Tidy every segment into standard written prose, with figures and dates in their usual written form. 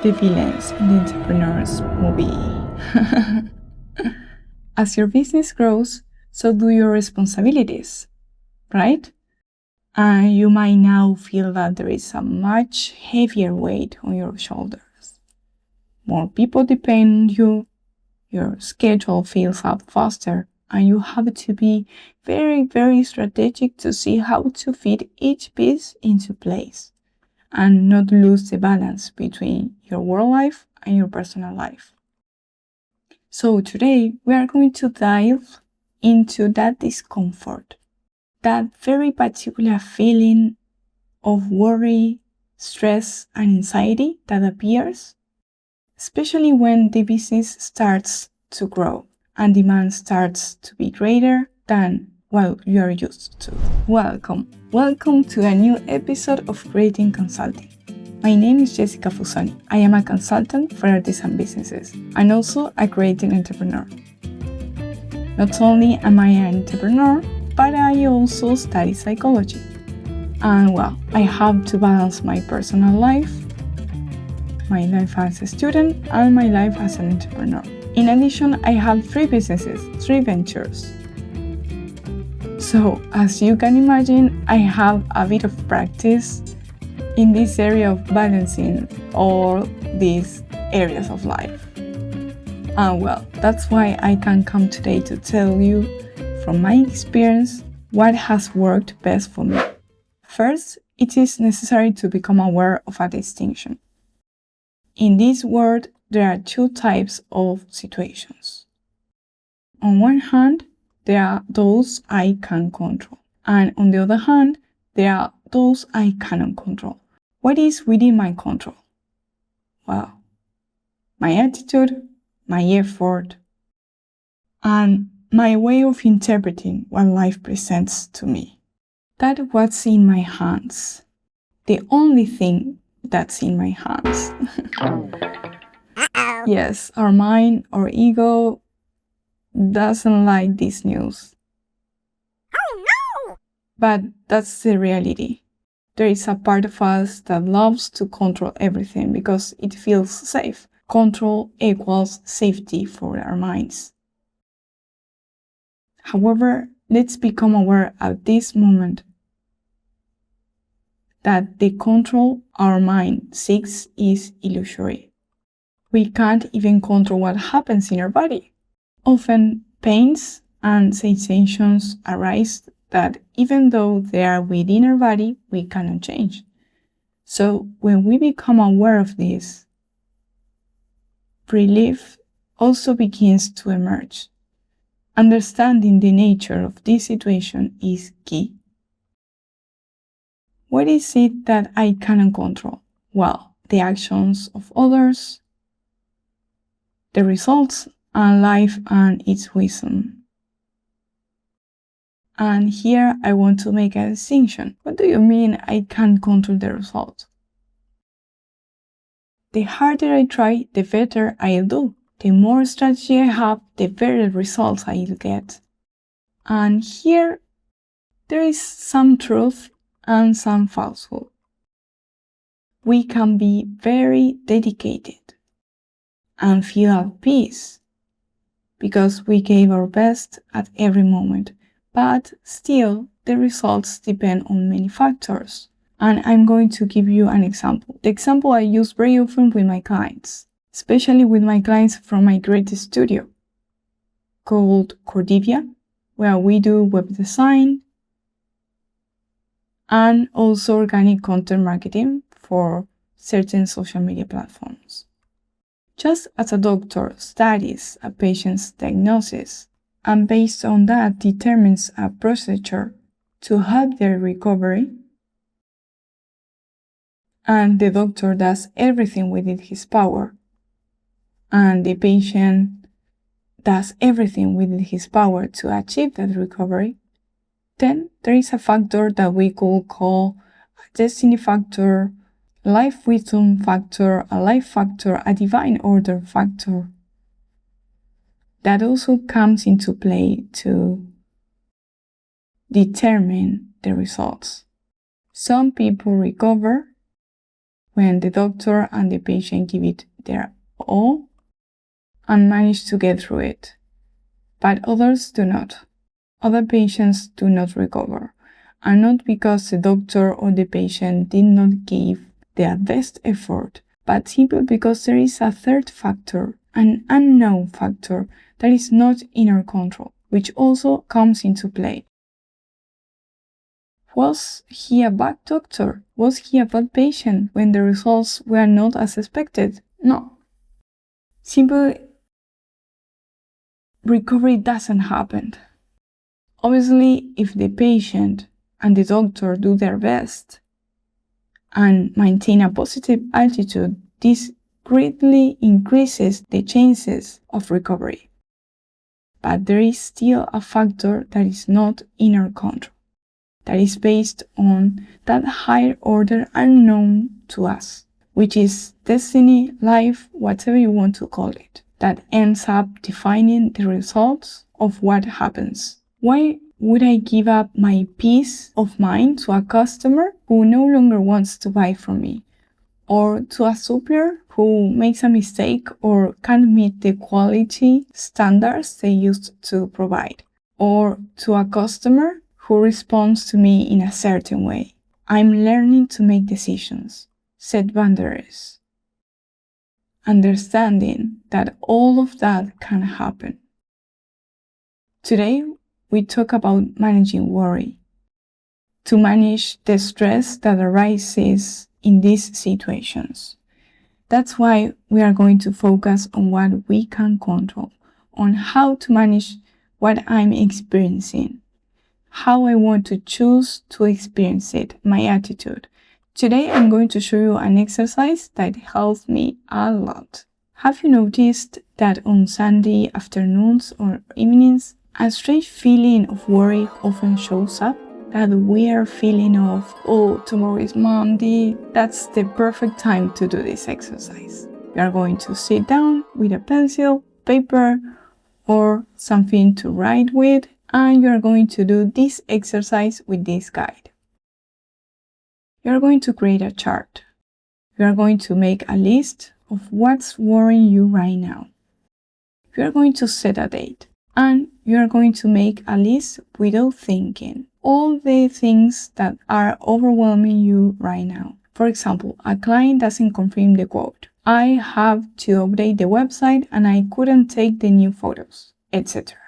the villains in the entrepreneur's movie. As your business grows, so do your responsibilities, right? And you might now feel that there is a much heavier weight on your shoulders. More people depend on you, your schedule fills up faster, and you have to be very, very strategic to see how to fit each piece into place and not lose the balance between your work life and your personal life. So today we are going to dive into that discomfort, that very particular feeling of worry, stress, and anxiety that appears, especially when the business starts to grow and demand starts to be greater than what you are used to. Welcome to a new episode of Creating Consulting. My name is Jessica Fusoni. I am a consultant for artisan businesses and also a creative entrepreneur. Not only am I an entrepreneur, but I also study psychology. And I have to balance my personal life, my life as a student, and my life as an entrepreneur. In addition, I have 3 businesses, 3 ventures. So, as you can imagine, I have a bit of practice in this area of balancing all these areas of life. And that's why I can come today to tell you from my experience what has worked best for me. First, it is necessary to become aware of a distinction. In this world, there are 2 types of situations. On one hand, there are those I can control, and on the other hand, there are those I cannot control. What is within my control? Well, my attitude, my effort, and my way of interpreting what life presents to me. That's what's in my hands. The only thing that's in my hands. Yes, our mind, our ego doesn't like this news. Oh no! But that's the reality. There is a part of us that loves to control everything because it feels safe. Control equals safety for our minds. However, let's become aware at this moment that the control our mind seeks is illusory. We can't even control what happens in our body. Often, pains and sensations arise that even though they are within our body, we cannot change. So when we become aware of this, relief also begins to emerge. Understanding the nature of this situation is key. What is it that I cannot control? Well, the actions of others, the results, and life and its wisdom. And here I want to make a distinction. What do you mean I can't control the result? The harder I try, the better I'll do. The more strategy I have, the better results I'll get. And here there is some truth and some falsehood. We can be very dedicated and feel at peace because we gave our best at every moment. But still, the results depend on many factors. And I'm going to give you an example. The example I use very often with my clients, especially with my clients from my creative studio called Cordivia, where we do web design and also organic content marketing for certain social media platforms. Just as a doctor studies a patient's diagnosis, and based on that determines a procedure to help their recovery, and the doctor does everything within his power, and the patient does everything within his power to achieve that recovery, then there is a factor that we could call a destiny factor, life wisdom factor, a life factor, a divine order factor, that also comes into play to determine the results. Some people recover when the doctor and the patient give it their all and manage to get through it. But others do not. Other patients do not recover, and not because the doctor or the patient did not give their best effort, but simply because there is a third factor, an unknown factor that is not in our control, which also comes into play. Was he a bad doctor? Was he a bad patient when the results were not as expected? No. Simply, recovery doesn't happen. Obviously, if the patient and the doctor do their best and maintain a positive attitude, this greatly increases the chances of recovery. But there is still a factor that is not in our control, that is based on that higher order unknown to us, which is destiny, life, whatever you want to call it, that ends up defining the results of what happens. Why would I give up my peace of mind to a customer who no longer wants to buy from me? Or to a supplier who makes a mistake or can't meet the quality standards they used to provide? Or to a customer who responds to me in a certain way? I'm learning to make decisions, set boundaries, understanding that all of that can happen. Today, we talk about managing worry, to manage the stress that arises in these situations. That's why we are going to focus on what we can control, on how to manage what I'm experiencing, how I want to choose to experience it, my attitude. Today, I'm going to show you an exercise that helps me a lot. Have you noticed that on Sunday afternoons or evenings, a strange feeling of worry often shows up? That weird feeling of, oh, tomorrow is Monday. That's the perfect time to do this exercise. You are going to sit down with a pencil, paper, or something to write with, and you are going to do this exercise with this guide. You are going to create a chart. You are going to make a list of what's worrying you right now. You are going to set a date, and you are going to make a list without thinking. All the things that are overwhelming you right now. For example, a client doesn't confirm the quote. I have to update the website and I couldn't take the new photos, etc.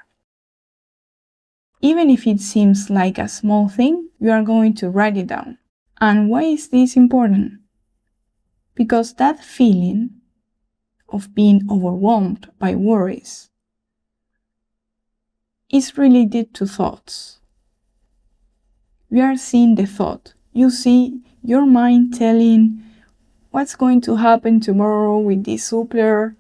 Even if it seems like a small thing, you are going to write it down. And why is this important? Because that feeling of being overwhelmed by worries is related to thoughts. We are seeing the thought. You see your mind telling what's going to happen tomorrow with this supplier,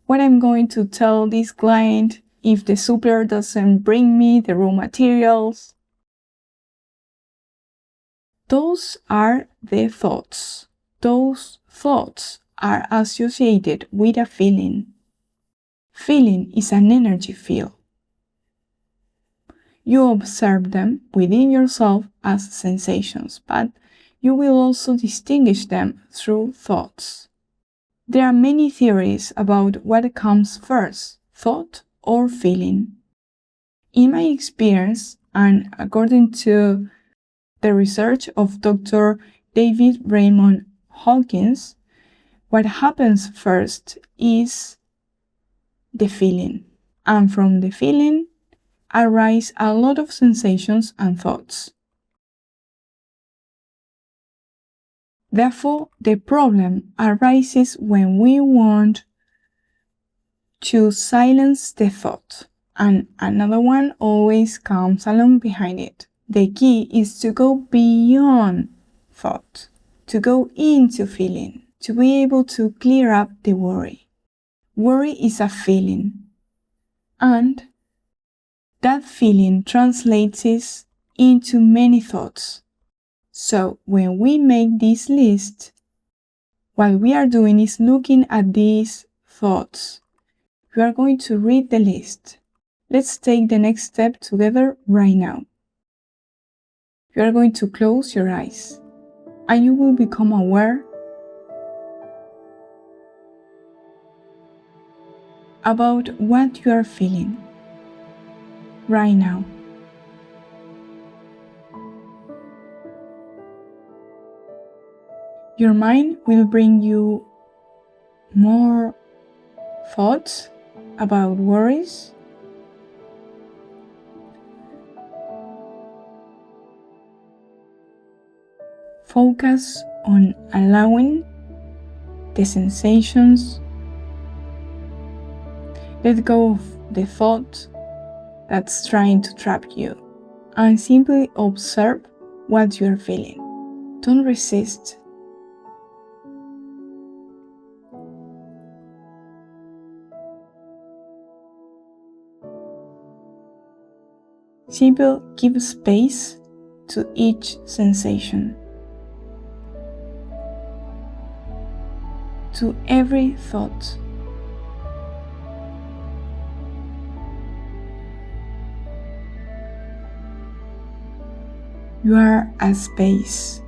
what I'm going to tell this client if the supplier doesn't bring me the raw materials. Those are the thoughts. Those thoughts are associated with a feeling. Feeling is an energy field. You observe them within yourself as sensations, but you will also distinguish them through thoughts. There are many theories about what comes first, thought or feeling. In my experience, and according to the research of Dr. David Raymond Hawkins, what happens first is the feeling. And from the feeling arise a lot of sensations and thoughts. Therefore, the problem arises when we want to silence the thought, and another one always comes along behind it. The key is to go beyond thought, to go into feeling, to be able to clear up the worry. Worry is a feeling, and that feeling translates into many thoughts. So when we make this list, what we are doing is looking at these thoughts. We are going to read the list. Let's take the next step together right now. You are going to close your eyes and you will become aware about what you are feeling right now. Your mind will bring you more thoughts about worries, focus on allowing the sensations. Let go of the thought that's trying to trap you and simply observe what you're feeling. Don't resist. Simply give space to each sensation, to every thought. You are a space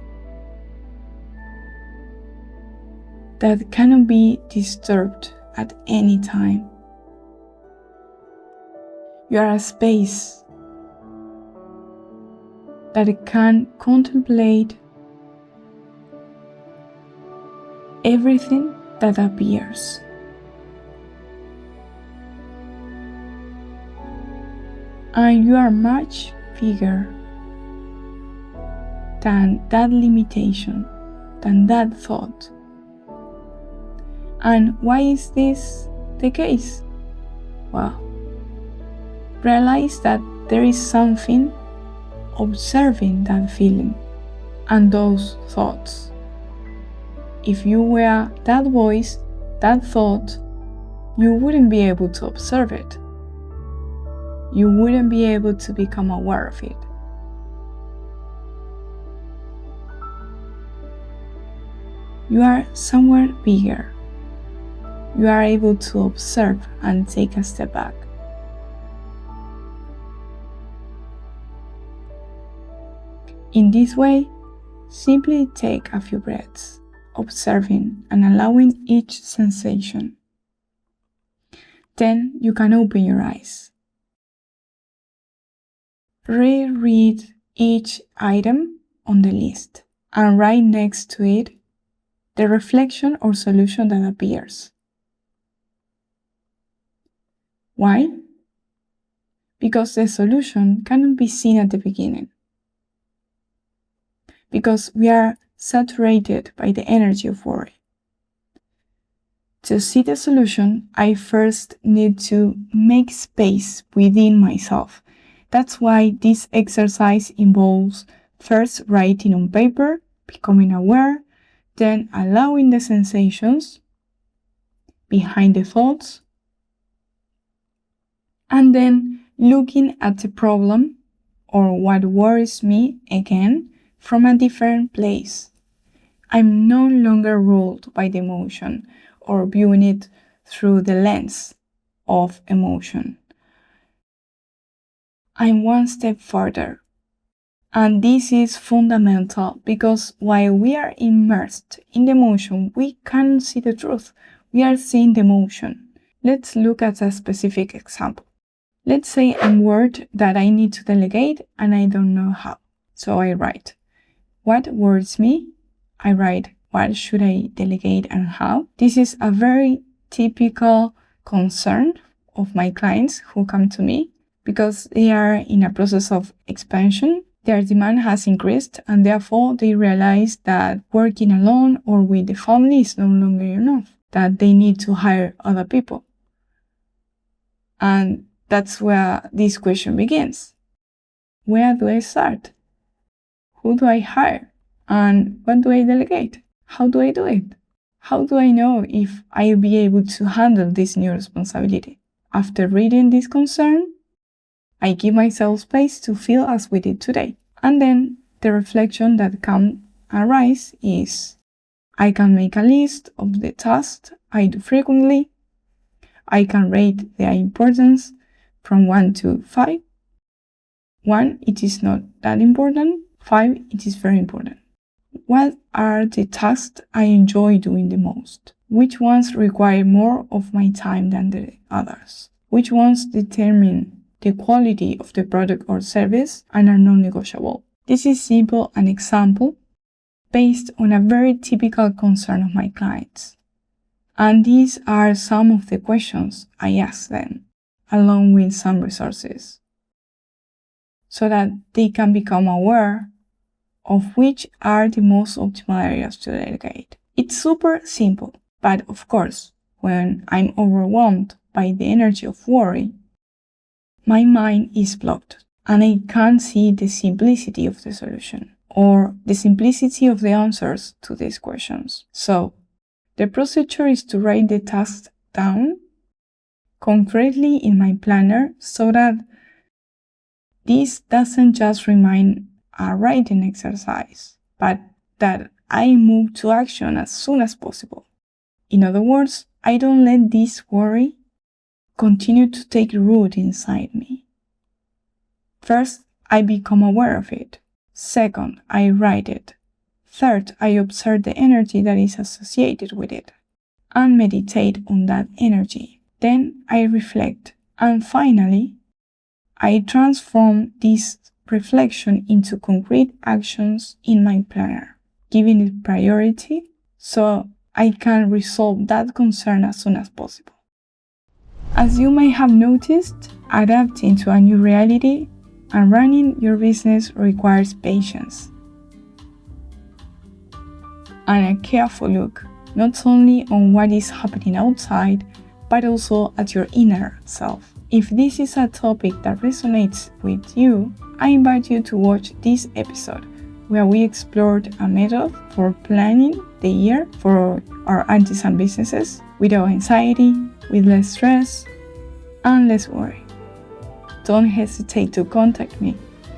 that cannot be disturbed at any time. You are a space that can contemplate everything that appears. And you are much bigger than that limitation, than that thought. And why is this the case? Well, realize that there is something observing that feeling and those thoughts. If you were that voice, that thought, you wouldn't be able to observe it. You wouldn't be able to become aware of it. You are somewhere bigger. You are able to observe and take a step back. In this way, simply take a few breaths, observing and allowing each sensation. Then you can open your eyes. Reread each item on the list and write next to it the reflection or solution that appears. Why? Because the solution cannot be seen at the beginning. Because we are saturated by the energy of worry. To see the solution, I first need to make space within myself. That's why this exercise involves first writing on paper, becoming aware, then allowing the sensations behind the thoughts, and then looking at the problem or what worries me again from a different place. I'm no longer ruled by the emotion or viewing it through the lens of emotion. I'm one step further. And this is fundamental because while we are immersed in the emotion, we can't see the truth. We are seeing the emotion. Let's look at a specific example. Let's say I'm worried that I need to delegate and I don't know how. So I write, what worries me? I write, what should I delegate and how? This is a very typical concern of my clients who come to me because they are in a process of expansion. Their demand has increased and therefore they realize that working alone or with the family is no longer enough, that they need to hire other people. And that's where this question begins. Where do I start? Who do I hire? And what do I delegate? How do I do it? How do I know if I'll be able to handle this new responsibility? After reading this concern, I give myself space to feel as we did today. And then the reflection that can arise is, I can make a list of the tasks I do frequently. I can rate their importance from 1 to 5. 1, it is not that important. 5, it is very important. What are the tasks I enjoy doing the most? which ones require more of my time than the others, which ones determine the quality of the product or service and are non-negotiable. This is simple an example based on a very typical concern of my clients. And these are some of the questions I ask them, along with some resources, so that they can become aware of which are the most optimal areas to delegate. It's super simple, but of course, when I'm overwhelmed by the energy of worry, my mind is blocked and I can't see the simplicity of the solution or the simplicity of the answers to these questions. So, the procedure is to write the tasks down concretely in my planner so that this doesn't just remain a writing exercise, but that I move to action as soon as possible. In other words, I don't let this worry continue to take root inside me. First, I become aware of it. Second, I write it. Third, I observe the energy that is associated with it and meditate on that energy. Then I reflect. And finally, I transform this reflection into concrete actions in my planner, giving it priority so I can resolve that concern as soon as possible. As you may have noticed, adapting to a new reality and running your business requires patience and a careful look not only on what is happening outside, but also at your inner self. If this is a topic that resonates with you, I invite you to watch this episode where we explored a method for planning the year for our artisan businesses without anxiety, with less stress, and less worry. Don't hesitate to contact me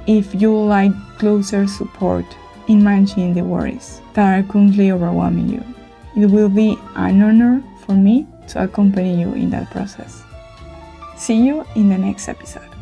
if you would like closer support in managing the worries that are currently overwhelming you. It will be an honor for me to accompany you in that process. See you in the next episode.